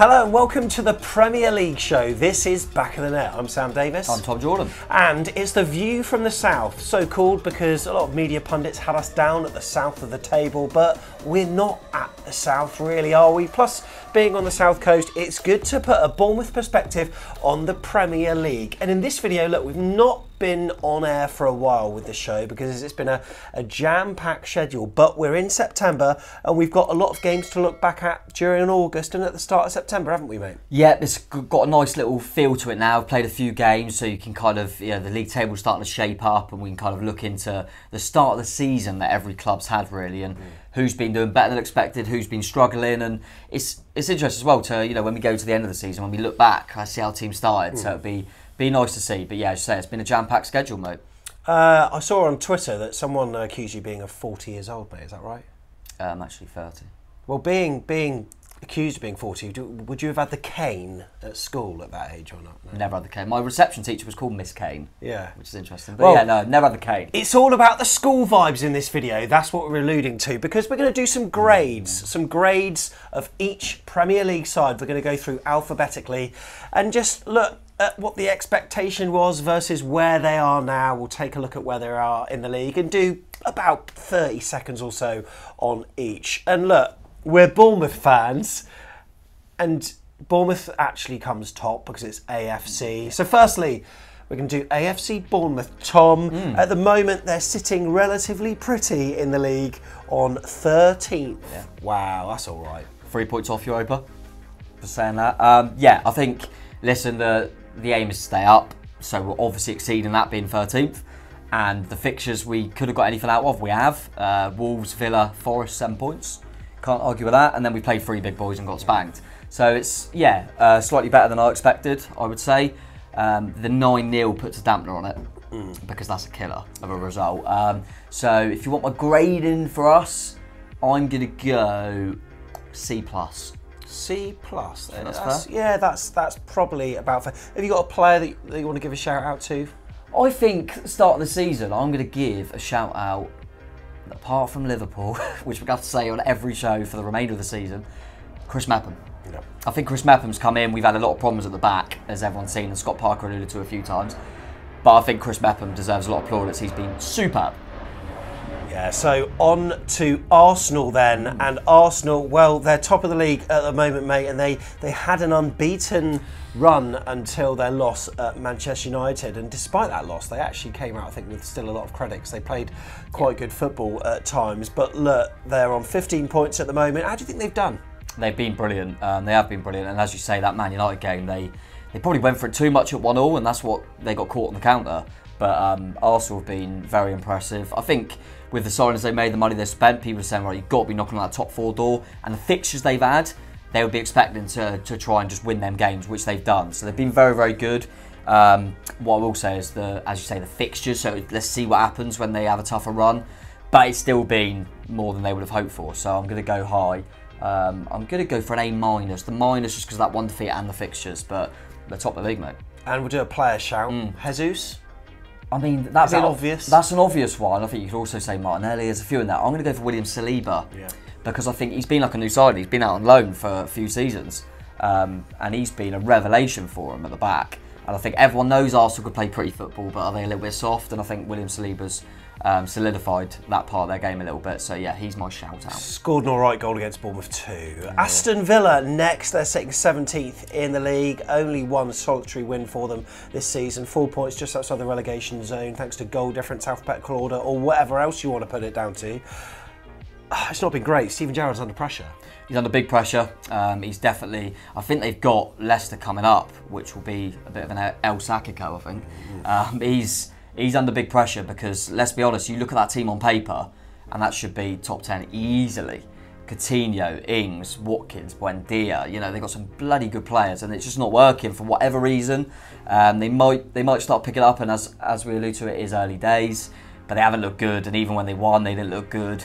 Hello and welcome to the Premier League show. This is Back of the Net. I'm Sam Davis. I'm Tom Jordan. And it's the view from the south. So called because a lot of media pundits had us down at the south of the table, but we're not at the south really, are we? Plus, being on the south coast, it's good to put a Bournemouth perspective on the Premier League. And in this video, look, we've not been on air for a while with the show because it's been a jam-packed schedule, but we're in September and we've got a lot of games to look back at during August and at the start of September, haven't we, mate? Yeah, it's got a nice little feel to it now. I've played a few games, so you can kind of, the league table's starting to shape up and we can kind of look into the start of the season that every club's had, really, and who's been doing better than expected, who's been struggling, and it's interesting as well to, when we go to the end of the season, when we look back, I see how teams started, so it'd be nice to see. But yeah, as you say, it's been a jam-packed schedule, mate. I saw on Twitter that someone accused you of being 40 years old, mate. Is that right? I'm actually 30. Well, being accused of being 40, would you have had the cane at school at that age or not? No. Never had the cane. My reception teacher was called Miss Cane. Yeah. Which is interesting. But well, no, never had the cane. It's all about the school vibes in this video. That's what we're alluding to, because we're going to do some grades of each Premier League side. We're going to go through alphabetically and just look at what the expectation was versus where they are now. We'll take a look at where they are in the league and do about 30 seconds or so on each. And look, we're Bournemouth fans, and Bournemouth actually comes top because it's AFC. So firstly, we're going to do AFC Bournemouth. Tom, at the moment they're sitting relatively pretty in the league on 13th. Yeah. Wow, that's all right. 3 points off Europa for saying that. Yeah, I think, listen, the aim is to stay up, so we're obviously exceeding that, being 13th. And the fixtures we could have got anything out of, we have. Wolves, Villa, Forest, 7 points. Can't argue with that. And then we played 3 big boys and got spanked. So it's, slightly better than I expected, I would say. The 9-0 puts a dampener on it because that's a killer of a result. So if you want my grading for us, I'm going to go C+. C+. That's probably about fair. Have you got a player that you want to give a shout out to? I think start of the season, I'm going to give a shout out, apart from Liverpool, which we're going to have to say on every show for the remainder of the season, Chris Mepham. Yep. I think Chris Mepham's come in. We've had a lot of problems at the back, as everyone's seen, and Scott Parker alluded to a few times. But I think Chris Mepham deserves a lot of plaudits. He's been superb. Yeah, so on to Arsenal then. And Arsenal, well, they're top of the league at the moment, mate, and they had an unbeaten run until their loss at Manchester United. And despite that loss, they actually came out, I think, with still a lot of credits. They played quite good football at times. But look, they're on 15 points at the moment. How do you think they've done? They've been brilliant. They have been brilliant. And as you say, that Man United game, they probably went for it too much at 1-1, and that's what they got caught on the counter. But Arsenal have been very impressive. I think with the signings they made, the money they spent, people are saying, right, you've got to be knocking on that top 4 door. And the fixtures they've had, they would be expecting to try and just win them games, which they've done. So they've been very, very good. What I will say is, as you say, the fixtures. So let's see what happens when they have a tougher run. But it's still been more than they would have hoped for. So I'm going to go high. I'm going to go for an A-. The minus just because of that one defeat and the fixtures. But they're top of the league, mate. And we'll do a player shout. Jesus. I mean, that's obvious. That's an obvious one. I think you could also say Martinelli. There's a few in there. I'm going to go for William Saliba because I think he's been like a new side. He's been out on loan for a few seasons, and he's been a revelation for him at the back. And I think everyone knows Arsenal could play pretty football, but are they a little bit soft? And I think William Saliba's solidified that part of their game a little bit. So yeah, he's my shout out. Scored an alright goal against Bournemouth too. Aston Villa next, they're sitting 17th in the league. Only one solitary win for them this season. 4 points just outside the relegation zone thanks to goal difference, alphabetical order, or whatever else you want to put it down to. It's not been great. Steven Gerrard's under pressure. He's under big pressure. He's definitely. I think they've got Leicester coming up, which will be a bit of an El Sacico, I think. He's under big pressure because, let's be honest, you look at that team on paper, and that should be top 10 easily. Coutinho, Ings, Watkins, Buendia. They've got some bloody good players, and it's just not working for whatever reason. They might start picking up, and as we allude to, it is early days, but they haven't looked good. And even when they won, they didn't look good.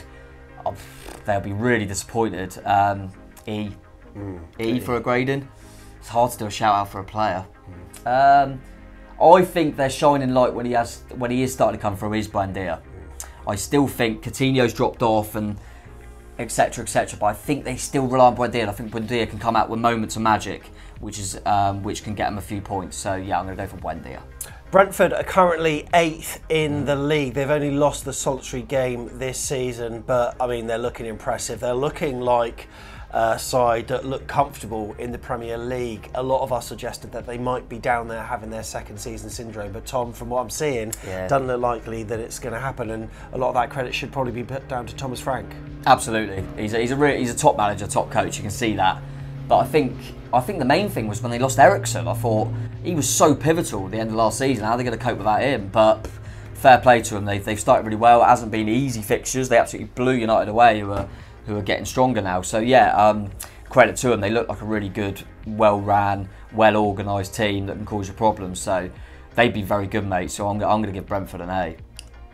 They'll be really disappointed. E for a grading. It's hard to do a shout out for a player. I think their shining light when he is starting to come through is Buendia. I still think Coutinho's dropped off, and etc., etc. But I think they still rely on Buendia. I think Buendia can come out with moments of magic, which can get them a few points. So yeah, I'm going to go for Buendia. Brentford are currently 8th in the league. They've only lost the solitary game this season, but I mean, they're looking impressive. They're looking like a side that look comfortable in the Premier League. A lot of us suggested that they might be down there having their second season syndrome, but Tom, from what I'm seeing, doesn't look likely that it's going to happen, and a lot of that credit should probably be put down to Thomas Frank. Absolutely. He's a top manager, top coach, you can see that. But I think the main thing was when they lost Ericsson. I thought he was so pivotal at the end of last season. How are they going to cope without him? But fair play to them. They've started really well. It hasn't been easy fixtures. They absolutely blew United away, who are getting stronger now. So yeah, credit to them. They look like a really good, well-ran, well-organised team that can cause you problems. So they'd be very good, mate. So I'm going to give Brentford an A.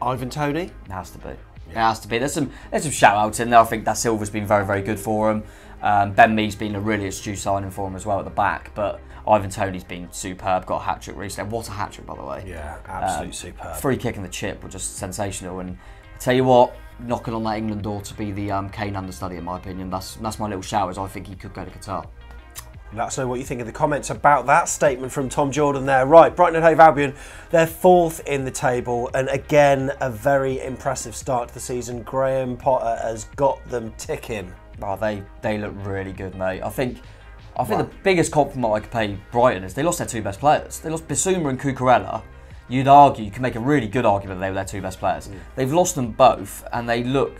Ivan Toney? It has to be. It has to be. There's some shout-outs in there. I think Da Silva's been very, very good for him. Ben Mee's been a really astute signing for him as well at the back, but Ivan Toney's been superb, got a hat-trick recently. What a hat-trick, by the way. Yeah, absolutely superb. Free kick and the chip were just sensational, and I tell you what, knocking on that England door to be the Kane understudy, in my opinion. That's my little shout, as I think he could go to Qatar. Let us know what you think in the comments about that statement from Tom Jordan there. Right, Brighton and Hove Albion, they're 4th in the table, and again, a very impressive start to the season. Graham Potter has got them ticking. Oh, they look really good, mate. I think the biggest compliment I could pay Brighton is they lost their 2 best players. They lost Bissouma and Cucurella. You'd argue, you can make a really good argument that they were their 2 best players. They've lost them both, and they look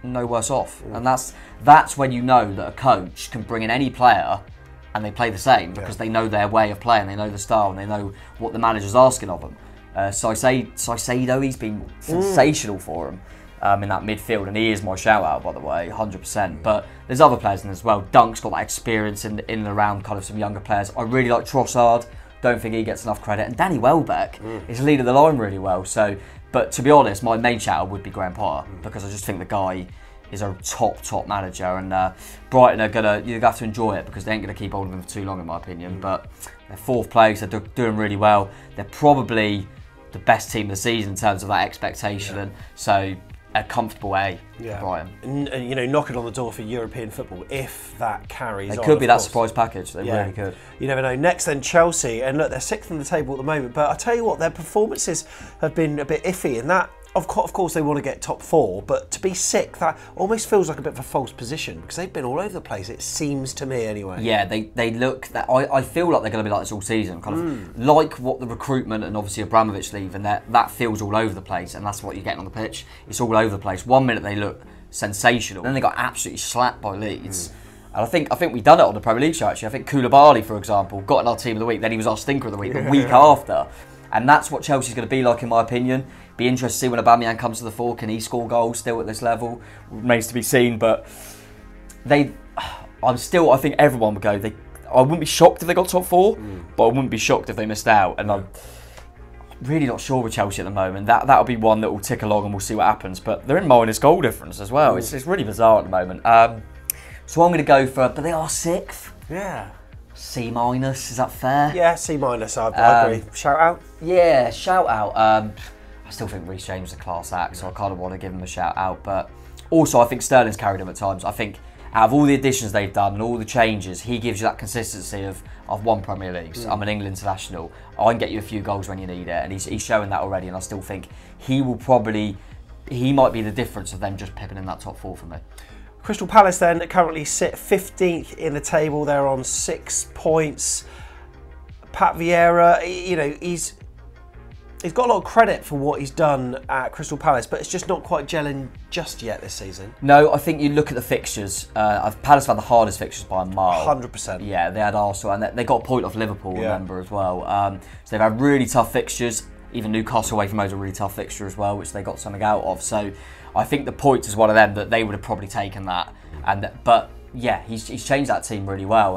no worse off. And that's when you know that a coach can bring in any player and they play the same, because they know their way of playing, they know the style, and they know what the manager's asking of them. Caicedo, he's been sensational for him. In that midfield, and he is my shout-out, by the way, 100%. But there's other players in as well. Dunk's got that experience in and around kind of some younger players. I really like Trossard. Don't think he gets enough credit. And Danny Welbeck is leading the line really well. So, but to be honest, my main shout-out would be Graham Potter, because I just think the guy is a top manager. And Brighton you're gonna have to enjoy it, because they ain't gonna keep hold of him for too long, in my opinion. But they're 4th place. They're doing really well. They're probably the best team of the season in terms of that expectation. And so, a comfortable A for Brighton. And you know, knocking on the door for European football, if that carries on. They could be that surprise package, they really could. You never know. Next then, Chelsea, and look, they're 6th in the table at the moment, but I tell you what, their performances have been a bit iffy, and that, of course they want to get top 4, but to be 6th, that almost feels like a bit of a false position, because they've been all over the place, it seems to me anyway. Yeah, they look, I feel like they're going to be like this all season, kind of like what the recruitment and obviously Abramovich leave, and that feels all over the place, and that's what you're getting on the pitch. It's all over the place. One minute they look sensational, then they got absolutely slapped by Leeds. And I think we've done it on the Premier League show, actually. I think Koulibaly, for example, got in our team of the week, then he was our stinker of the week the week after. And that's what Chelsea's going to be like, in my opinion. Be interested to see when Aubameyang comes to the fore. Can he score goals still at this level? Remains to be seen. But I think everyone would go. I wouldn't be shocked if they got top 4, but I wouldn't be shocked if they missed out. And I'm really not sure with Chelsea at the moment. That'll be one that will tick along, and we'll see what happens. But they're in minus goal difference as well. It's really bizarre at the moment. So I'm going to go for, but they are 6th. Yeah. C-, is that fair? Yeah, C-, I agree. Shout out? Yeah, shout out. I still think Reece James is a class act, so I kind of want to give him a shout out. But also, I think Sterling's carried him at times. I think out of all the additions they've done and all the changes, he gives you that consistency of I've won Premier Leagues, I'm an England international, I can get you a few goals when you need it, and he's showing that already, and I still think he might be the difference of them just pipping in that top 4 for me. Crystal Palace then currently sit 15th in the table. They're on 6 points. Pat Vieira, you know, he's got a lot of credit for what he's done at Crystal Palace, but it's just not quite gelling just yet this season. No, I think you look at the fixtures. Palace have had the hardest fixtures by a mile. 100%. Yeah, they had Arsenal, and they got a point off Liverpool, remember, as well. So they've had really tough fixtures. Even Newcastle away from home is a really tough fixture as well, which they got something out of. So I think the points is one of them that they would have probably taken that. But yeah, he's changed that team really well,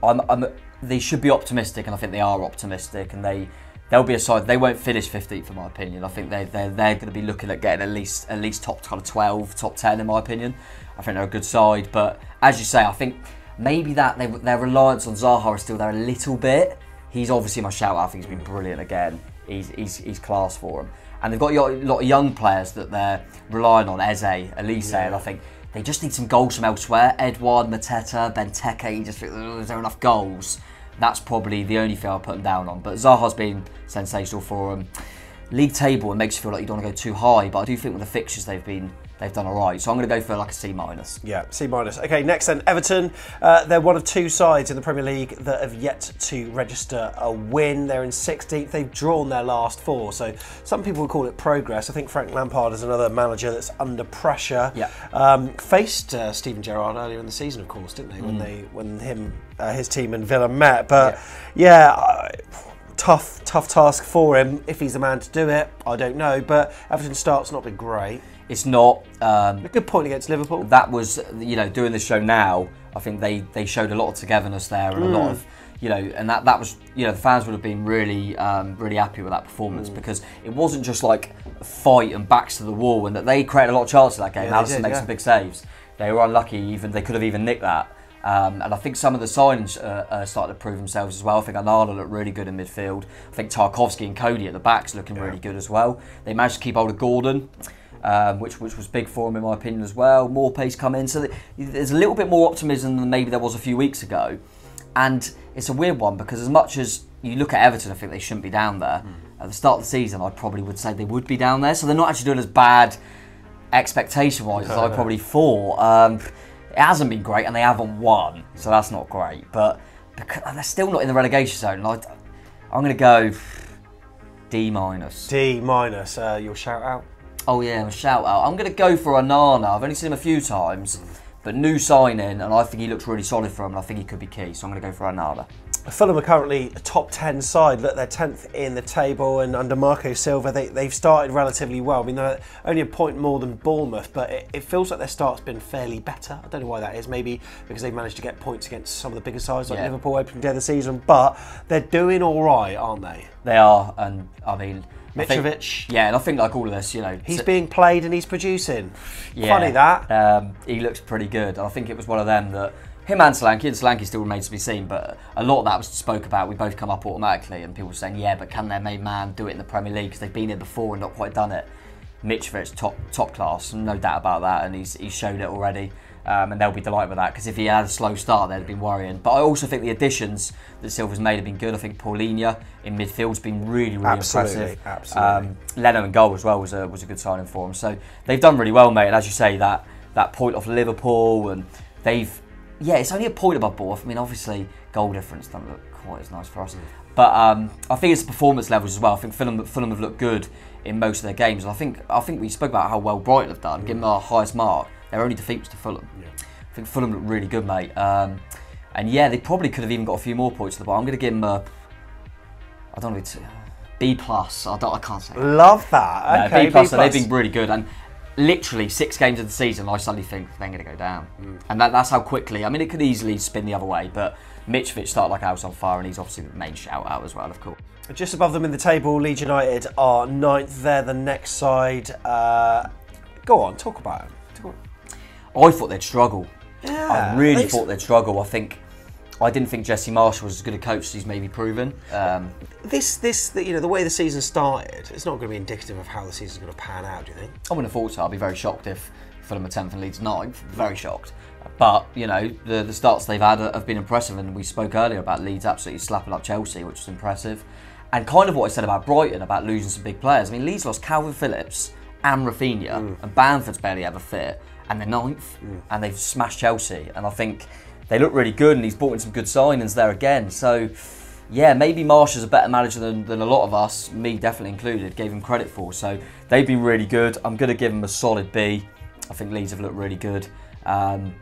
and they should be optimistic, and I think they are optimistic, and they'll be a side. They won't finish 15th, in my opinion. I think they're going to be looking at getting at least top kind of 12, top 10, in my opinion. I think they're a good side, but as you say, I think maybe that their reliance on Zaha is still there a little bit. He's obviously my shout out. I think he's been brilliant again. He's class for them. And they've got a lot of young players that they're relying on, Eze, Elise, and I think They just need some goals from elsewhere. Edouard, Mateta, Benteke, you just think, is there enough goals? That's probably the only thing I'll put them down on. But Zaha's been sensational for them. League table, it makes you feel like you don't want to go too high, but I do think with the fixtures they've done all right. So I'm going to go for like a C-. Yeah, C-. Okay, next then, Everton. They're one of two sides in the Premier League that have yet to register a win. They're in 16th. They've drawn their last 4. So some people would call it progress. I think Frank Lampard is another manager that's under pressure. Yeah. Faced Steven Gerrard earlier in the season, of course, didn't they? When his team and Villa met. But tough task for him. If he's the man to do it, I don't know. But Everton's start's not been great. It's not. A good point against Liverpool. That was, doing this show now, I think they showed a lot of togetherness there and a lot of, and that was, the fans would have been really, really happy with that performance because it wasn't just like a fight and backs to the wall, and that they created a lot of chances in that game. Alisson made some big saves. They were unlucky, they could have even nicked that. And I think some of the signings started to prove themselves as well. I think Onana looked really good in midfield. I think Tarkowski and Cody at the back's looking really good as well. They managed to keep hold of Gordon. Which was big for him in my opinion as well. More pace come in, so there's a little bit more optimism than maybe there was a few weeks ago. And it's a weird one because as much as you look at Everton, I think they shouldn't be down there. At the start of the season, I probably would say they would be down there. So they're not actually doing as bad expectation-wise as I probably thought. It hasn't been great and they haven't won, so that's not great. But they're still not in the relegation zone. I'm going to go D-. D-. Your shout out? Oh yeah, a shout out. I'm going to go for Onana. I've only seen him a few times, but new signing, and I think he looks really solid for him, and I think he could be key, so I'm going to go for Onana. Fulham are currently a top 10 side. Look, they're 10th in the table, and under Marco Silva, they've started relatively well. I mean, they're only a point more than Bournemouth, but it feels like their start's been fairly better. I don't know why that is. Maybe because they've managed to get points against some of the bigger sides, like Liverpool opening day of the season, but they're doing all right, aren't they? They are, and I mean... Mitrovic. And I think like all of this, he's being played and he's producing. Funny that. He looks pretty good. I think it was one of them that him and Solanke still remains to be seen, but a lot of that was spoke about. We both come up automatically, and people were saying, yeah, but can their main man do it in the Premier League because they've been here before and not quite done it? Mitrovic, top class, no doubt about that, and he's showed it already. And they'll be delighted with that because if he had a slow start, they'd have been worrying. But I also think the additions that Silva's made have been good. I think Paulinho in midfield's been really impressive. Absolutely. Leno in goal as well was a good signing for him. So they've done really well, mate. And as you say, that point off Liverpool, and it's only a point above Bournemouth. I mean, obviously goal difference doesn't look quite as nice for us. But I think it's performance levels as well. I think Fulham have looked good in most of their games. And I think we spoke about how well Brighton have done. Give them our highest mark. Their only defeat was to Fulham. Yeah. I think Fulham looked really good, mate. And they probably could have even got a few more points to the bar. I'm going to give them I don't know, B+. I can't say. Love that. Okay, B+. So they've been really good. And literally 6 games of the season, I suddenly think they're going to go down. And that's how quickly. I mean, it could easily spin the other way, but Mitrovic started like house on fire, and he's obviously the main shout out as well, of course. Just above them in the table, Leeds United are 9th. They're the next side. Go on, talk about them. I thought they'd struggle. Yeah, I really thought they'd struggle. I didn't think Jesse Marshall was as good a coach as he's maybe proven. The way the season started, it's not going to be indicative of how the season's going to pan out, do you think? I wouldn't have thought so. I'd be very shocked if Fulham are 10th and Leeds 9th. Very shocked. But, the starts they've had have been impressive, and we spoke earlier about Leeds absolutely slapping up Chelsea, which was impressive. And kind of what I said about Brighton, about losing some big players. I mean, Leeds lost Calvin Phillips and Rafinha, and Bamford's barely ever fit. And they're 9th, and they've smashed Chelsea. And I think they look really good, and he's brought in some good signings there again. So, yeah, maybe Marshall's a better manager than a lot of us, me definitely included, gave him credit for. So they've been really good. I'm going to give them a solid B. I think Leeds have looked really good. And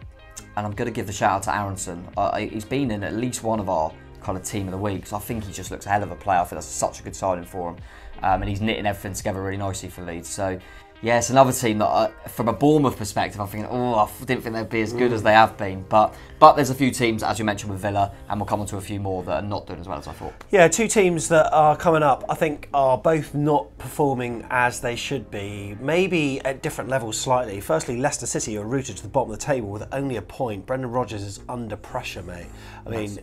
I'm going to give the shout out to Aronson. He's been in at least one of our kind of team of the week. So I think he just looks a hell of a player. I think that's such a good signing for him. And he's knitting everything together really nicely for Leeds. So, yeah, it's another team that, from a Bournemouth perspective, I'm thinking, I didn't think they'd be as good as they have been. But there's a few teams, as you mentioned, with Villa, and we'll come on to a few more that are not doing as well as I thought. Yeah, 2 teams that are coming up, I think, are both not performing as they should be, maybe at different levels slightly. Firstly, Leicester City are rooted to the bottom of the table with only a point. Brendan Rodgers is under pressure, mate. I mean,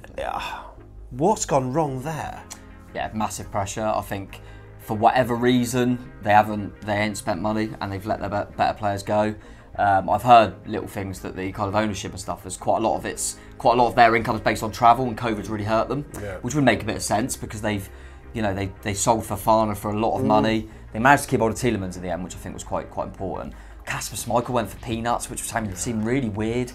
what's gone wrong there? Yeah, massive pressure. I think for whatever reason, they ain't spent money and they've let their better players go. I've heard little things that the kind of ownership and stuff, there's quite a lot of their income is based on travel, and COVID's really hurt them, which would make a bit of sense because they've, you know, they sold Fofana for a lot of money. They managed to keep hold of Tielemans in the end, which I think was quite important. Kasper Schmeichel went for peanuts, which seemed really weird,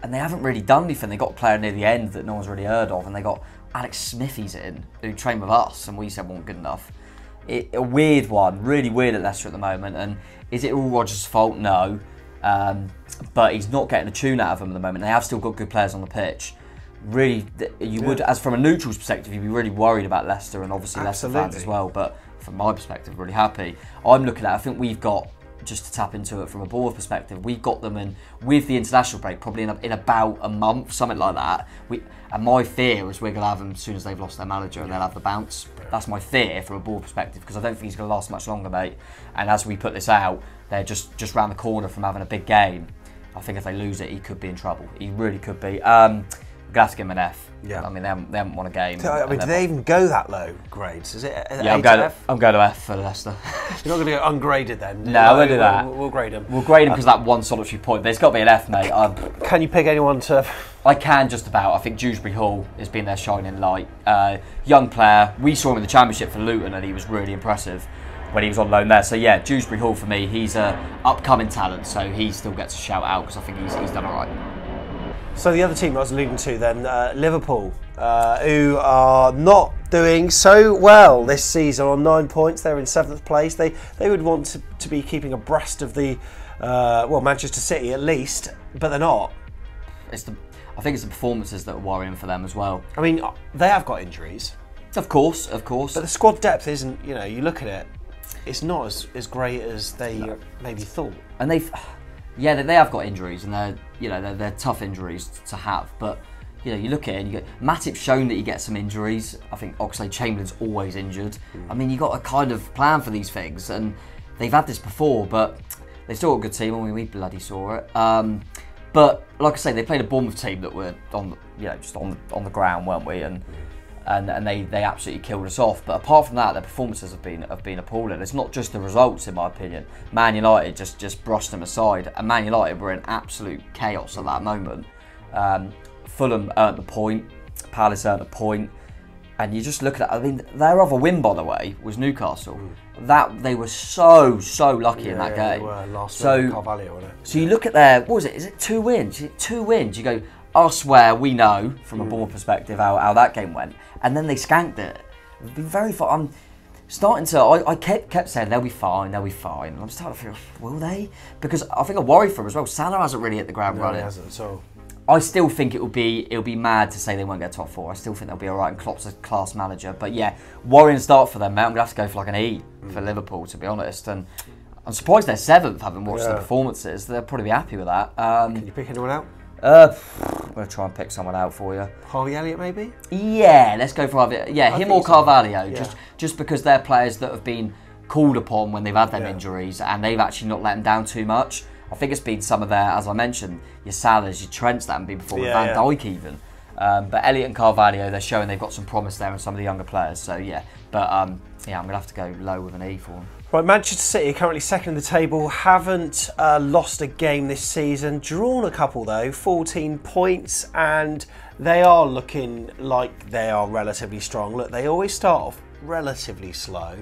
and they haven't really done anything. They got a player near the end that no one's really heard of, and they got Alex Smithies in, who trained with us, and we said wasn't good enough. A weird one, really weird at Leicester at the moment, and is it all Rodgers' fault? No. But he's not getting a tune out of them at the moment. They have still got good players on the pitch. Really, you would, as from a neutral's perspective, you'd be really worried about Leicester, and obviously Leicester fans as well. But from my perspective, really happy. I'm looking at, I think we've got, just to tap into it from a Bournemouth perspective, we've got them in with the international break, probably in about a month, something like that. And my fear is we're going to have them as soon as they've lost their manager, and they'll have the bounce. That's my fear from a Bournemouth perspective, because I don't think he's going to last much longer, mate. And as we put this out, they're just round the corner from having a big game. I think if they lose it, he could be in trouble. He really could be. We're going to have to give him an F. Yeah. I mean, they haven't won a game. I mean, do they even go that low grades? Is it yeah, I'm going to F for Leicester. You're not going to go ungraded then? No, we'll do that. We'll grade them. We'll grade them because that one solitary point. There's got to be an F, mate. Can you pick anyone to... I can just about. I think Dewsbury Hall has been their shining light. Young player. We saw him in the Championship for Luton, and he was really impressive when he was on loan there. So yeah, Dewsbury Hall for me, he's an upcoming talent, so he still gets a shout out because I think he's done all right. So the other team I was alluding to then, Liverpool, who are not doing so well this season on 9 points. They're in 7th place. They would want to be keeping abreast of the, Manchester City at least, but they're not. I think it's the performances that are worrying for them as well. I mean, they have got injuries. Of course. But the squad depth isn't, you look at it, it's not as great as they maybe thought. And they have got injuries, and they're tough injuries to have. But you look at it and you go, Matip's shown that he gets some injuries. I think Oxlade-Chamberlain's always injured. I mean, you got a kind of plan for these things, and they've had this before, but they've still got a good team. I mean, we bloody saw it. But like I say, they played a Bournemouth team that were just on the ground, weren't we? And they absolutely killed us off. But apart from that, their performances have been appalling. It's not just the results, in my opinion. Man United just brushed them aside, and Man United were in absolute chaos at that moment. Fulham earned the point, Palace earned a point, and you just look at that. I mean, their other win, by the way, was Newcastle. That they were so lucky in that game. They were last week, Carvalho, wasn't it? So you look at their, what was it? Is it 2 wins? 2 wins. You go, I swear we know from a Bournemouth perspective how that game went, and then they skanked it. It'd be very fun. I'm starting to. I kept saying they'll be fine. And I'm starting to feel, will they? Because I think I worry for them as well. Salah hasn't really hit the ground running. He hasn't. So I still think it'll be mad to say they won't get top 4. I still think they'll be all right, and Klopp's a class manager. But yeah, worrying start for them, mate. I'm gonna have to go for like an E for Liverpool, to be honest. And I'm surprised they're 7th, having watched their performances. They'll probably be happy with that. Can you pick anyone out? I'm going to try and pick someone out for you. Harvey Elliott, maybe? Yeah, let's go for Harvey. Yeah, him or Carvalho. Yeah. Just because they're players that have been called upon when they've had them injuries, and they've actually not let them down too much. I think it's been some of their, as I mentioned, your Salahs, your Trents that haven't been before, Van Dijk even. But Elliott and Carvalho, they're showing they've got some promise there in some of the younger players. So yeah, but I'm going to have to go low with an E for them. Right, Manchester City are currently 2nd in the table, haven't lost a game this season, drawn a couple though, 14 points, and they are looking like they are relatively strong. Look, they always start off relatively slow,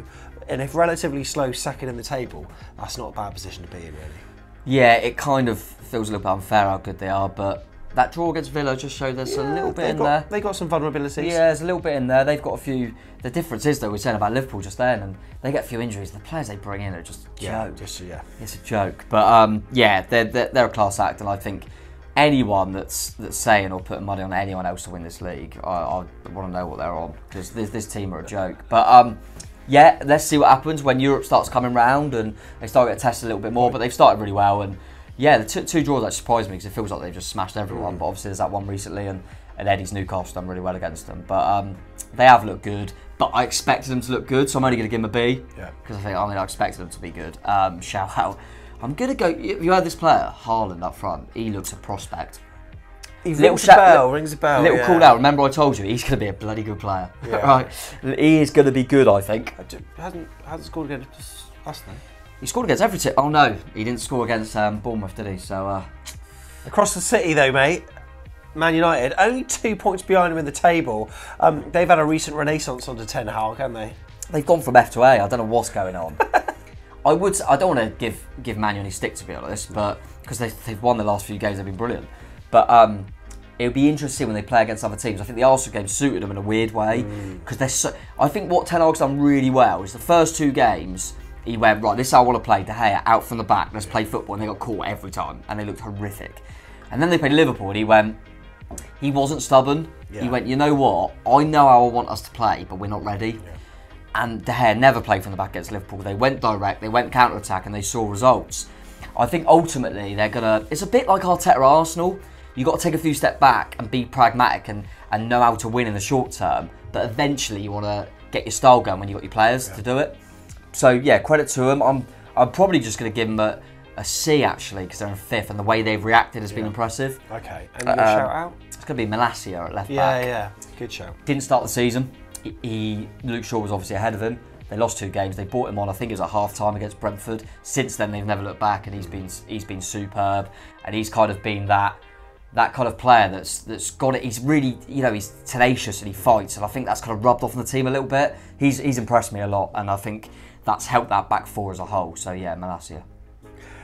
and if relatively slow 2nd in the table, that's not a bad position to be in, really. Yeah, it kind of feels a little bit unfair how good they are, but that draw against Villa just showed there's a little bit in there. They got some vulnerabilities. Yeah, there's a little bit in there. They've got a few. The difference is, though, we were saying about Liverpool just then, and they get a few injuries. The players they bring in are just a joke. It's a joke. But they're a class act, and I think anyone that's saying or putting money on anyone else to win this league, I want to know what they're on, because this team are a joke. But yeah, let's see what happens when Europe starts coming round and they start getting tested a little bit more. But they've started really well, and yeah, the two draws that surprised me because it feels like they've just smashed everyone. But obviously there's that one recently, and Eddie's Newcastle done really well against them. But they have looked good. But I expected them to look good, so I'm only going to give them a B. Yeah. Because I expected them to be good. Shout out. I'm going to go. You heard this player, Haaland up front. He looks a prospect. He rings a bell. Little call out. Remember I told you he's going to be a bloody good player. Yeah. Right. He is going to be good, I think. Hasn't scored against us though. He scored against Everton. Oh no, he didn't score against Bournemouth, did he? So across the city though, mate. Man United only 2 points behind them in the table. They've had a recent renaissance under Ten Hag, haven't they? They've gone from F to A. I don't know what's going on. I don't want to give Man U any stick, to be honest, but because they've won the last few games, they've been brilliant. But it'll be interesting when they play against other teams. I think the Arsenal game suited them in a weird way because they're so. I think what Ten Hag's done really well is the first 2 games. He went, right, this is how I want to play. De Gea out from the back, let's play football, and they got caught every time, and they looked horrific. And then they played Liverpool, and he went. He wasn't stubborn. Yeah. He went, you know what? I know how I want us to play, but we're not ready. Yeah. And De Gea never played from the back against Liverpool. They went direct, they went counter-attack, and they saw results. I think ultimately they're going to... It's a bit like Arteta at Arsenal. You've got to take a few steps back and be pragmatic and know how to win in the short term. But eventually you want to get your style going when you've got your players to do it. So, yeah, credit to them. I'm probably just going to give them a C, actually, because they're in 5th, and the way they've reacted has been impressive. Okay, and your shout out? It's going to be Malacia at left back. Yeah, good show. Didn't start the season. Luke Shaw was obviously ahead of him. They lost 2 games. They brought him on, I think it was at half-time against Brentford. Since then, they've never looked back, and he's been superb. And he's kind of been that kind of player that's got it. He's really, he's tenacious and he fights, and I think that's kind of rubbed off on the team a little bit. He's impressed me a lot, and I think that's helped that back 4 as a whole. So yeah, Malacia.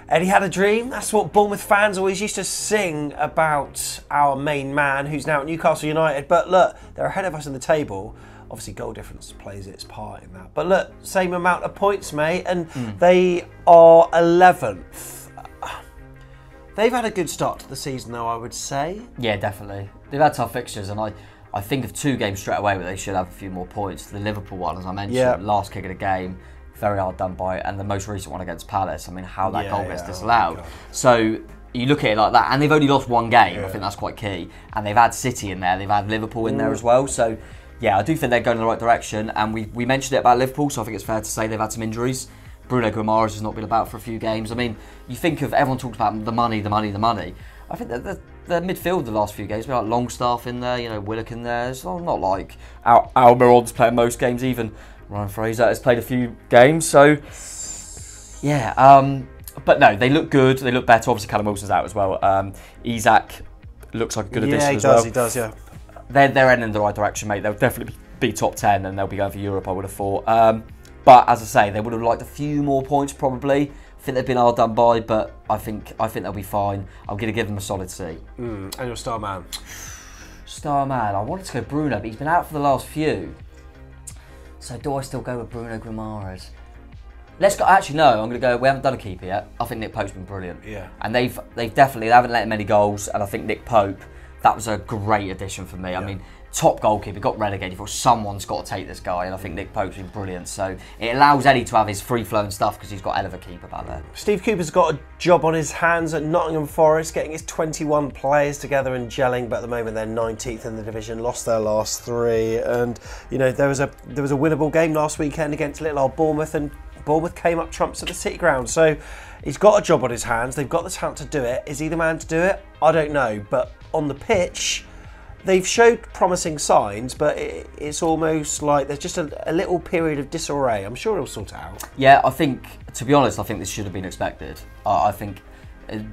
Eddie had a dream. That's what Bournemouth fans always used to sing about our main man, who's now at Newcastle United. But look, they're ahead of us in the table. Obviously, goal difference plays its part in that. But look, same amount of points, mate, and they are 11th. They've had a good start to the season, though, I would say. Yeah, definitely. They've had tough fixtures, and I think of 2 games straight away where they should have a few more points. The Liverpool one, as I mentioned, last kick of the game. Very hard done by, and the most recent one against Palace. I mean, how that goal gets disallowed. So you look at it like that, and they've only lost 1 game. I think that's quite key. And they've had City in there, they've had Liverpool in there as well. So yeah, I do think they're going in the right direction. And we mentioned it about Liverpool, so I think it's fair to say they've had some injuries. Bruno Guimaraes has not been about for a few games. I mean, you think of everyone talks about the money. I think that the midfield the last few games, we had like Longstaff in there, Willock in there. It's not like Almiron's playing most games even. Ryan Fraser has played a few games, so yeah. But no, they look good. They look better. Obviously, Callum Wilson's out as well. Isak looks like a good addition as well. He does. Yeah, they're heading in the right direction, mate. They'll definitely be top 10, and they'll be going for Europe, I would have thought. But as I say, they would have liked a few more points probably. I think they've been hard done by, but I think they'll be fine. I'm going to give them a solid C. And your star man? Star man. I wanted to go Bruno, but he's been out for the last few. So do I still go with Bruno Guimaraes? Let's go. Actually, no. I'm going to go. We haven't done a keeper yet. I think Nick Pope's been brilliant. Yeah. And they haven't let him many goals. And I think Nick Pope, that was a great addition for me. Yeah. I mean, top goalkeeper, got relegated. For someone's got to take this guy, and I think Nick Pope's been brilliant. So it allows Eddie to have his free-flowing stuff because he's got hell of a keeper back there. Steve Cooper's got a job on his hands at Nottingham Forest, getting his 21 players together and gelling. But at the moment, they're 19th in the division, lost their last 3, and there was a winnable game last weekend against little old Bournemouth, and Bournemouth came up trumps at the City Ground. So he's got a job on his hands. They've got the talent to do it. Is he the man to do it? I don't know. But on the pitch, they've showed promising signs, but it's almost like there's just a little period of disarray. I'm sure he'll sort it out. Yeah, I think, to be honest, I think this should have been expected. I think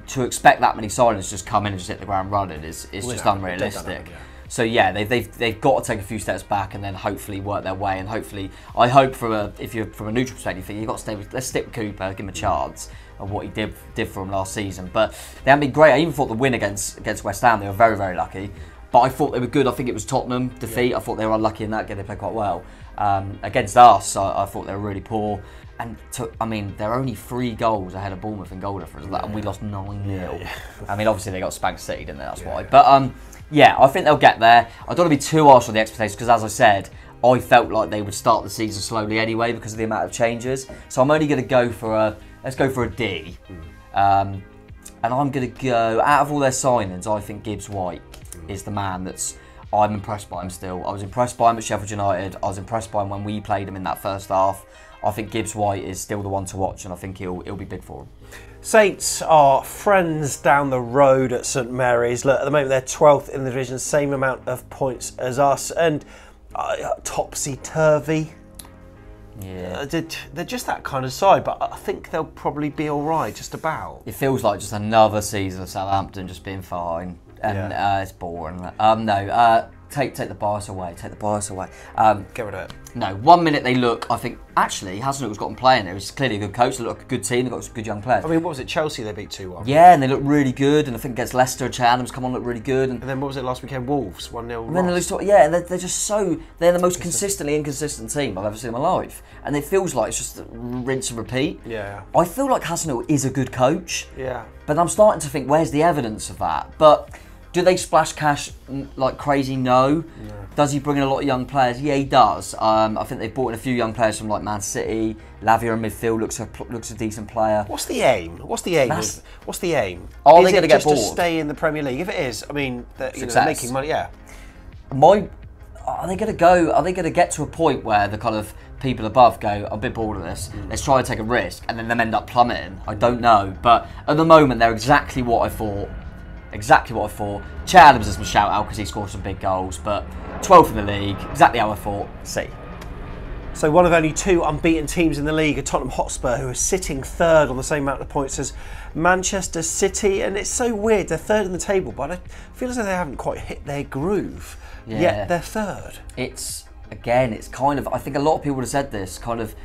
to expect that many signings just come in and just hit the ground running is just unrealistic. So yeah, they've got to take a few steps back and then hopefully work their way. And hopefully, I hope if you're from a neutral perspective, you've got to stay with. Let's stick with Cooper, give him a chance of what he did for him last season. But they haven't been great. I even thought the win against West Ham, they were very, very lucky. But I thought they were good. I think it was Tottenham defeat. Yeah. I thought they were unlucky in that game. They played quite well. Against us, I thought they were really poor. And they're only 3 goals ahead of Bournemouth in goal difference, and we lost 9-0. Yeah. I mean, obviously they got spanked City, didn't they? That's why. But yeah, I think they'll get there. I don't want to be too harsh on the expectations because, as I said, I felt like they would start the season slowly anyway because of the amount of changes. So I'm only going to go for let's go for a D. And I'm going to go, out of all their signings, I think Gibbs White is the man I'm impressed by him still. I was impressed by him at Sheffield United. I was impressed by him when we played him in that first half. I think Gibbs White is still the one to watch, and I think he'll be big for him. Saints are friends down the road at St Mary's. Look, at the moment they're 12th in the division, same amount of points as us, and topsy-turvy. Yeah. They're just that kind of side, but I think they'll probably be all right, just about. It feels like just another season of Southampton just being fine, and it's boring. No, take the bias away. Take the bias away. Get rid of it. No, 1 minute they look. I think actually Hasenhüttl's got them playing there. He's clearly a good coach. They look like a good team. They've got some good young players. I mean, what was it? Chelsea they beat 2-1. Yeah, and they look really good. And I think against Leicester, Adams come on, look really good. And then what was it last weekend? Wolves 1-0. And then yeah, and they're just they're the most consistently inconsistent team I've ever seen in my life. And it feels like it's just rinse and repeat. Yeah. I feel like Hasenhüttl is a good coach. Yeah. But I'm starting to think, where's the evidence of that? But do they splash cash like crazy? No. Does he bring in a lot of young players? Yeah, he does. I think they've brought in a few young players from like Man City. Lavia in midfield looks a decent player. What's the aim? What's the aim? What's the aim? Are they going to get bored? Just to stay in the Premier League? If it is, I mean, they're making money. Yeah. Are they going to go? Are they going to get to a point where the kind of people above go, I'm a bit bored of this. Let's try and take a risk, and then them end up plummeting? I don't know, but at the moment they're exactly what I thought. Exactly what I thought. Che Adams has been shout out because he scored some big goals, but 12th in the league, exactly how I thought. See. So one of only 2 unbeaten teams in the league are Tottenham Hotspur, who are sitting 3rd on the same amount of points as Manchester City, and it's so weird. They're 3rd in the table, but I feel as though they haven't quite hit their groove. Yeah. Yet they're 3rd. It's kind of, I think a lot of people would have said this, kind of,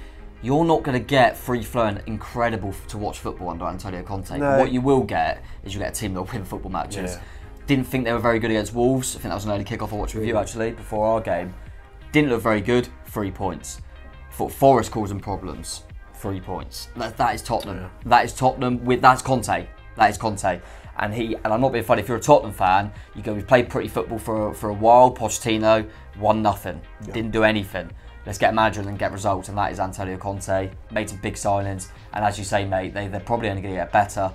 you're not going to get free-flowing, incredible to watch football under Antonio Conte. No. What you will get is you get a team that will win football matches. Yeah. Didn't think they were very good against Wolves. I think that was an early kick-off I watched with you, actually, before our game. Didn't look very good, 3 points. Thought Forest caused them problems, 3 points. That is Tottenham. Yeah. That is Tottenham. That's Conte. That is Conte. And I'm not being funny, if you're a Tottenham fan, you go, we've played pretty football for a while. Pochettino, 1-0. Yeah. Didn't do anything. Let's get a manager and get results, and that is Antonio Conte. Made some big signings, and as you say, mate, they're probably only going to get better.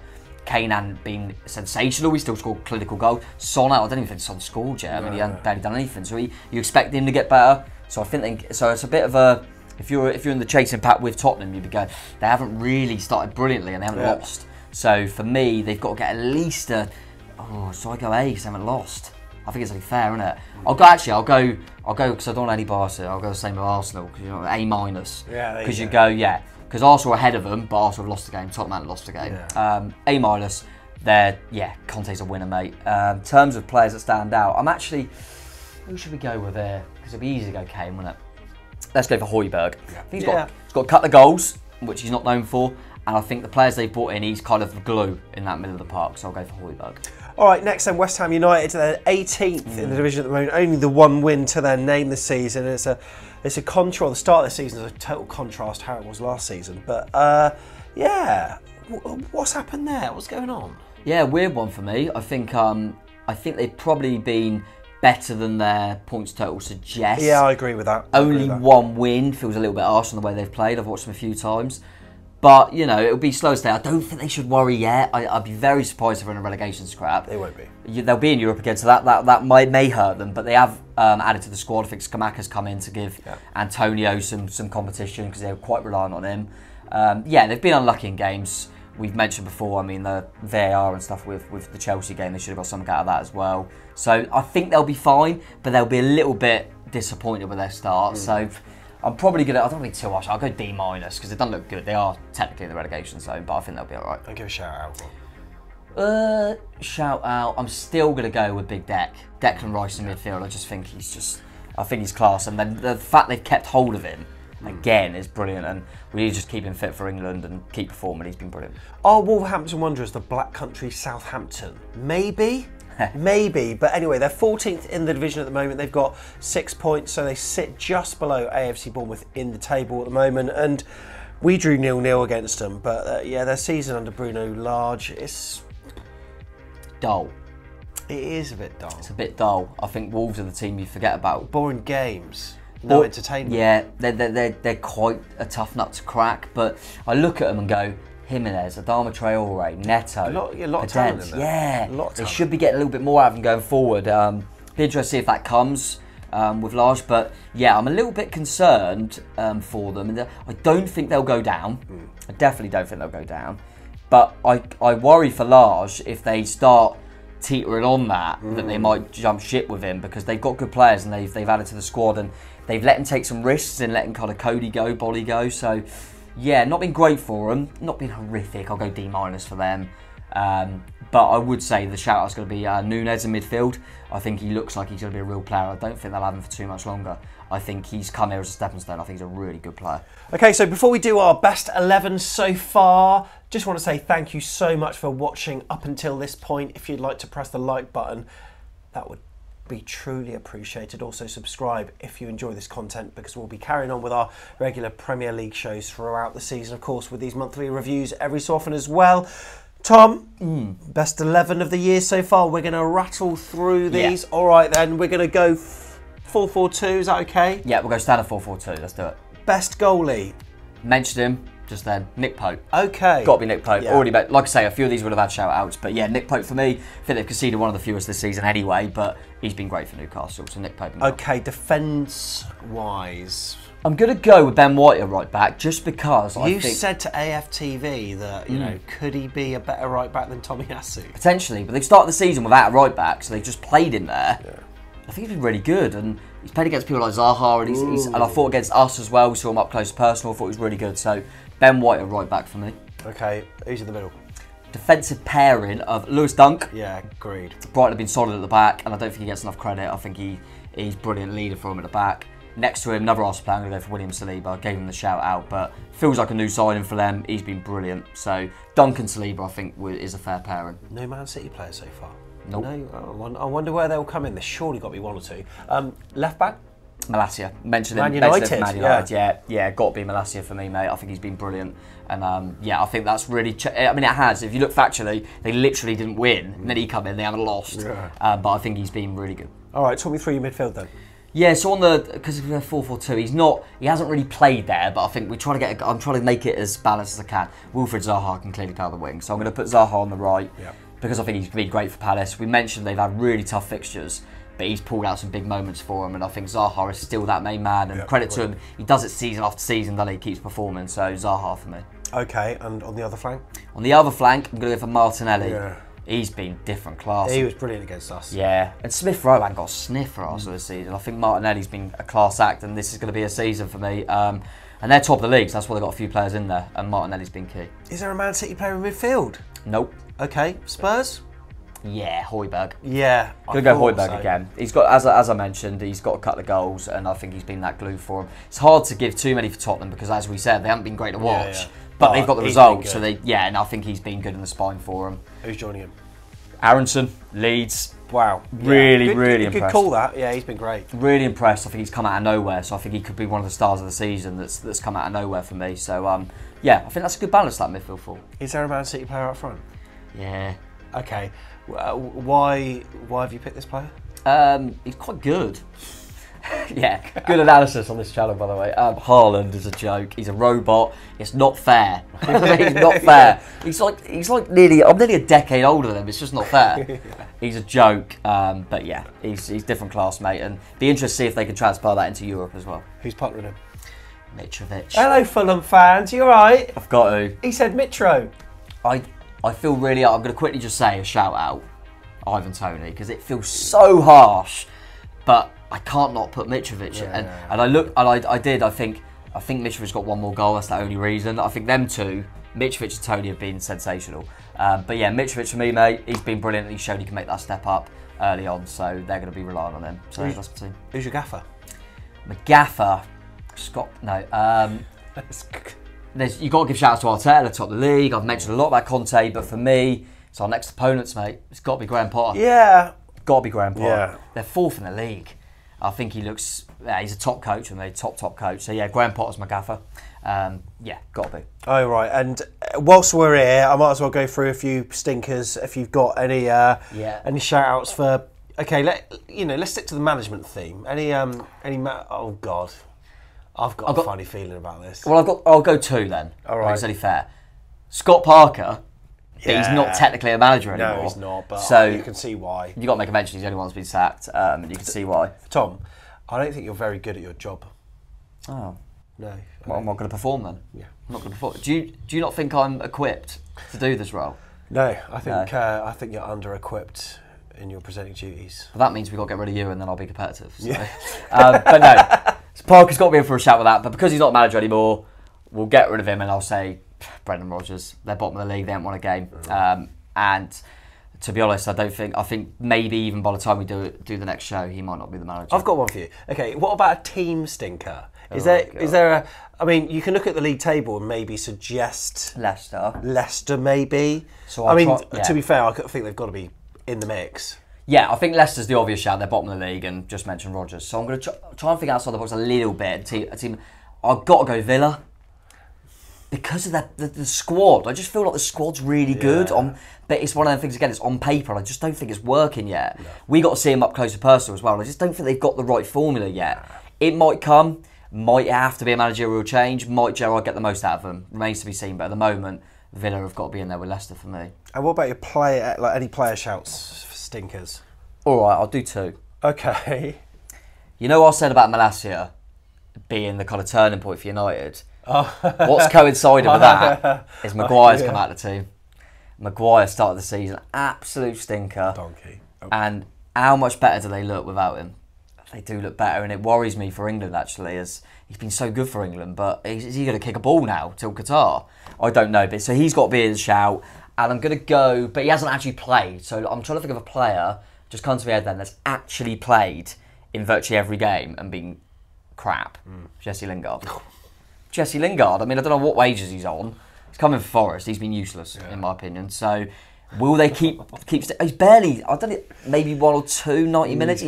Kane hadn't been sensational. He still scored clinical goals. Son, I don't even think Son scored yet. I mean, he hadn't barely done anything. So you expect him to get better. So I think so. It's a bit of a if you're in the chasing pack with Tottenham, you'd be going. They haven't really started brilliantly, and they haven't lost. So for me, they've got to get at least a. Oh, so I go A because they haven't lost. I think it's only fair, isn't it? I'll go because I don't want any bias here. I'll go the same with Arsenal because A-. Yeah, because you go because Arsenal are ahead of them, but Arsenal have lost the game. Tottenham haven't lost the game. Yeah. A-. They're Conte's a winner, mate. In terms of players that stand out, I'm actually. Who should we go with there? Because it'd be easy to go Kane, wouldn't it? Let's go for Højbjerg. Yeah. I think he's got a couple of goals, which he's not known for, and I think the players they've brought in, he's kind of the glue in that middle of the park. So I'll go for Højbjerg. All right, next then, West Ham United. They're 18th in the division at the moment. Only the 1 win to their name this season. It's a contrast. The start of the season is a total contrast to how it was last season. But what's happened there? What's going on? Yeah, weird one for me. I think they've probably been better than their points total suggests. Yeah, I agree with that. Only 1 win feels a little bit harsh on the way they've played. I've watched them a few times. But, it'll be slow stay. I don't think they should worry yet. I'd be very surprised if they're in a relegation scrap. They won't be. They'll be in Europe again, so that may hurt them. But they have added to the squad. I think Scamacca's come in to give Antonio some competition because they're quite reliant on him. They've been unlucky in games. We've mentioned before, the VAR and stuff with the Chelsea game, they should have got something out of that as well. So I think they'll be fine, but they'll be a little bit disappointed with their start. So I'm probably going to, I don't want to be too harsh, I'll go D- because it doesn't look good. They are technically in the relegation zone, but I think they'll be alright. I'll give a shout out. Shout out, I'm still going to go with Big Declan Rice in midfield. I just think he's class. And then the fact they've kept hold of him, again, is brilliant, and we need to just keep him fit for England and keep performing. He's been brilliant. Are Wolverhampton Wanderers the Black Country Southampton? Maybe. Maybe, but anyway, they're 14th in the division at the moment. They've got 6 points, so they sit just below AFC Bournemouth in the table at the moment. And we drew 0-0 against them, but their season under Bruno Lage is dull. It is a bit dull. It's a bit dull. I think Wolves are the team you forget about. Boring games. No entertainment. Yeah, they're quite a tough nut to crack, but I look at them and go, Jimenez, Adama Traore, Neto, a lot of talent in there. Yeah, a lot of talent. They should be getting a little bit more out of them going forward. Be interested to see if that comes with Lage, but I'm a little bit concerned for them. I don't think they'll go down. I definitely don't think they'll go down, but I worry for Lage if they start teetering on that they might jump ship with him, because they've got good players and they've added to the squad, and they've let him take some risks in letting kind of Cody go, Bolly go. So yeah, not been great for them, not been horrific. I'll go D- for them. But I would say the shout out's going to be Núñez in midfield. I think he looks like he's going to be a real player. I don't think they'll have him for too much longer. I think he's come here as a stepping stone. I think he's a really good player. Okay, so before we do our best 11 so far, just want to say thank you so much for watching up until this point. If you'd like to press the like button, that would be truly appreciated. Also subscribe if you enjoy this content, because we'll be carrying on with our regular Premier League shows throughout the season, of course, with these monthly reviews every so often as well. Tom, best 11 of the year so far. We're going to rattle through these. Yeah. All right, then. We're going to go 4-4-2. Is that okay? Yeah, we'll go standard 4-4-2. Let's do it. Best goalie. Mentioned him just then. Nick Pope. Okay. Got to be Nick Pope. Yeah. Already, like I say, a few of these would have had shout-outs. But yeah, Nick Pope for me. I think they've conceded one of the fewest this season anyway, but he's been great for Newcastle. So Nick Pope. Okay, defence-wise. I'm going to go with Ben White at right back, just because you said to AFTV that, you know, could he be a better right back than Tomiyasu? Potentially, but they've started the season without a right back, so they've just played him there. Yeah. I think he's been really good, and he's played against people like Zaha, and and I thought against us as well. We saw him up close and personal. I thought he was really good. So Ben White at right back for me. Okay, who's in the middle? Defensive pairing of Lewis Dunk. Yeah, agreed. Brighton have been solid at the back, and I don't think he gets enough credit. I think he's a brilliant leader for him at the back. Next to him, another Arsenal player, I'm going to go for William Saliba. Gave him the shout out, but feels like a new signing for them. He's been brilliant. So Dunk and Saliba, I think, is a fair pairing. No Man City players so far? Nope. No. I wonder where they'll come in. There's surely got to be one or two. Left back? Malacia. Mentioned him. Man United. Man United. Yeah, got to be Malacia for me, mate. I think he's been brilliant. And yeah, I think that's really... I mean, it has. If you look factually, they literally didn't win. And then he come in, they haven't lost. Yeah. But I think he's been really good. All right, talk me through your midfield then. Yeah, so because we're 4-4-2, he hasn't really played there, but I think I'm trying to make it as balanced as I can. Wilfried Zaha can clearly go on the wing, so I'm going to put Zaha on the right, because I think he's been great for Palace. We mentioned they've had really tough fixtures, but he's pulled out some big moments for them, and I think Zaha is still that main man, and credit to him, he does it season after season, then he keeps performing, so Zaha for me. Okay, and on the other flank? On the other flank, I'm going to go for Martinelli. Yeah. He's been different class. He was brilliant against us. Yeah, and Smith Rowe ain't got a sniff for us this season. I think Martinelli's been a class act, and this is going to be a season for me. And they're top of the league, so that's why they've got a few players in there, and Martinelli's been key. Is there a Man City player in midfield? Nope. Okay, Spurs? Yeah, Højbjerg. Yeah, Gonna go Højbjerg again. He's got, as I mentioned, he's got a couple of goals, and I think he's been that glue for him. It's hard to give too many for Tottenham because, as we said, they haven't been great to watch. Yeah. But they've got the results, so and I think he's been good in the spine for him. Who's joining him? Aronson, Leeds. Wow. Really impressed. Good call that. Yeah, he's been great. Really impressed. I think he's come out of nowhere, so I think he could be one of the stars of the season that's come out of nowhere for me. So, yeah, I think that's a good balance, that midfield for. Is there a Man City player up front? Yeah. Okay. Why have you picked this player? He's quite good. Yeah, good analysis on this channel, by the way. Haaland is a joke. He's a robot. It's not fair. It's not fair. He's like nearly. I'm nearly a decade older than him. It's just not fair. He's a joke. But yeah, he's different class, mate. And be interested to see if they can transfer that into Europe as well. Who's partnering him? Mitrovic. Hello, Fulham fans. You all right? I've got to. He said Mitro. I feel really. I'm going to quickly just say a shout out, Ivan Toney, because it feels so harsh, but I can't not put Mitrovic in. And I look, and I did. I think Mitrovic's got one more goal. That's the only reason. I think them two, Mitrovic and Toney, have been sensational. But yeah, Mitrovic for me, mate, he's been brilliant. He's shown he can make that step up early on, so they're going to be relying on him. So that's the team. Who's your gaffer? My gaffer, Scott. No. You've got to give shout out to Arteta, top of the league. I've mentioned a lot about Conte, but for me, it's our next opponents, mate. It's got to be Graham Potter. Yeah. Got to be Graham Potter. Yeah. They're fourth in the league. I think he looks. He's a top coach, and they're top coach. So yeah, Graham Potter's my gaffer. Yeah, got to be. Oh right, and whilst we're here, I might as well go through a few stinkers. If you've got any shout outs for. Okay, let's stick to the management theme. Oh God. I've got a funny feeling about this. Well, I'll go two then. All right. It's only fair. Scott Parker, but he's not technically a manager anymore. No, he's not, but so you can see why. You've got to make a mention, he's the only one that's been sacked, and you can see why. Tom, I don't think you're very good at your job. Oh. No. Well, I'm not going to perform then. Yeah. I'm not going to perform. Do you not think I'm equipped to do this role? No, I think you're under-equipped. in your presenting duties. But that means we've got to get rid of you and then I'll be competitive. So. Yeah. But no, Parker's got to be in for a shout with that. But because he's not manager anymore, we'll get rid of him and I'll say Brendan Rodgers. They're bottom of the league. They haven't won a game. And to be honest, I think maybe even by the time we do the next show, he might not be the manager. I've got one for you. Okay, what about a team stinker? Is there a? I mean, you can look at the league table and maybe suggest Leicester, maybe. So to be fair, I think they've got to be in the mix. Yeah, I think Leicester's the obvious shout. They're bottom of the league, and just mentioned Rodgers. So I'm going to try and think outside the box a little bit. A team. I've got to go Villa. Because of the squad. I just feel like the squad's really good. But it's one of the things, again, it's on paper. And I just don't think it's working yet. No. We got to see them up close and personal as well. I just don't think they've got the right formula yet. It might come. Might have to be a managerial change. Might Gerrard get the most out of them? Remains to be seen. But at the moment, Villa have got to be in there with Leicester for me. And what about your player? Like any player shouts for stinkers? All right, I'll do two. Okay. You know what I said about Malacia being the kind of turning point for United? What's coincided with that is Maguire's come out of the team. Maguire started the season, absolute stinker. Donkey. Oh. And how much better do they look without him? They do look better, and it worries me for England, actually, as he's been so good for England. But is he going to kick a ball now till Qatar? I don't know. But so he's got to be in the shout, and I'm going to go, but he hasn't actually played. So I'm trying to think of a player, just comes to my head then, that's actually played in virtually every game and been crap. Jesse Lingard. Jesse Lingard, I mean, I don't know what wages he's on. He's coming for Forest. He's been useless, in my opinion. So, will they keep? He's barely, I don't know, maybe 1 or 2 90 minutes.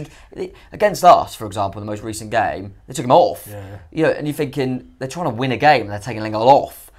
Against us, for example, in the most recent game, they took him off. And you're thinking, they're trying to win a game and they're taking Lingard off.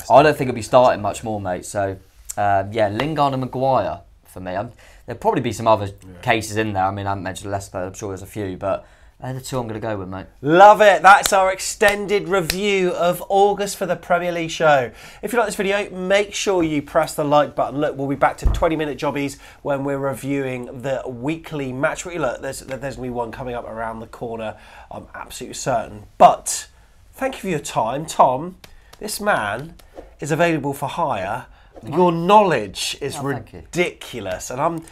I don't think he'll be starting much more, mate. So, Lingard and Maguire for me. There'll probably be some other cases in there. I mean, I haven't mentioned Leicester, I'm sure there's a few, but they're the two I'm going to go with, mate. Love it. That's our extended review of August for the Premier League show. If you like this video, make sure you press the like button. Look, we'll be back to 20-minute jobbies when we're reviewing the weekly match. Look, there's going to be one coming up around the corner, I'm absolutely certain. But thank you for your time. Tom, this man is available for hire. Your knowledge is ridiculous. And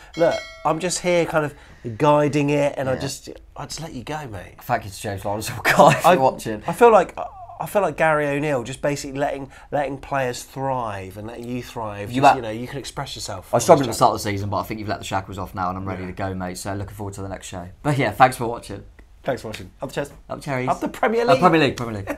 I'm just here kind of guiding it, and I just let you go, mate. Thank you to James Lawrence for watching. I feel like Gary O'Neill, just basically letting players thrive and letting you thrive. You can express yourself. I struggled at the start of the season, but I think you've let the shackles off now, and I'm ready to go, mate. So looking forward to the next show. But yeah, thanks for watching. Thanks for watching. Up the chest. Up cherries. Up the Premier League. Premier League.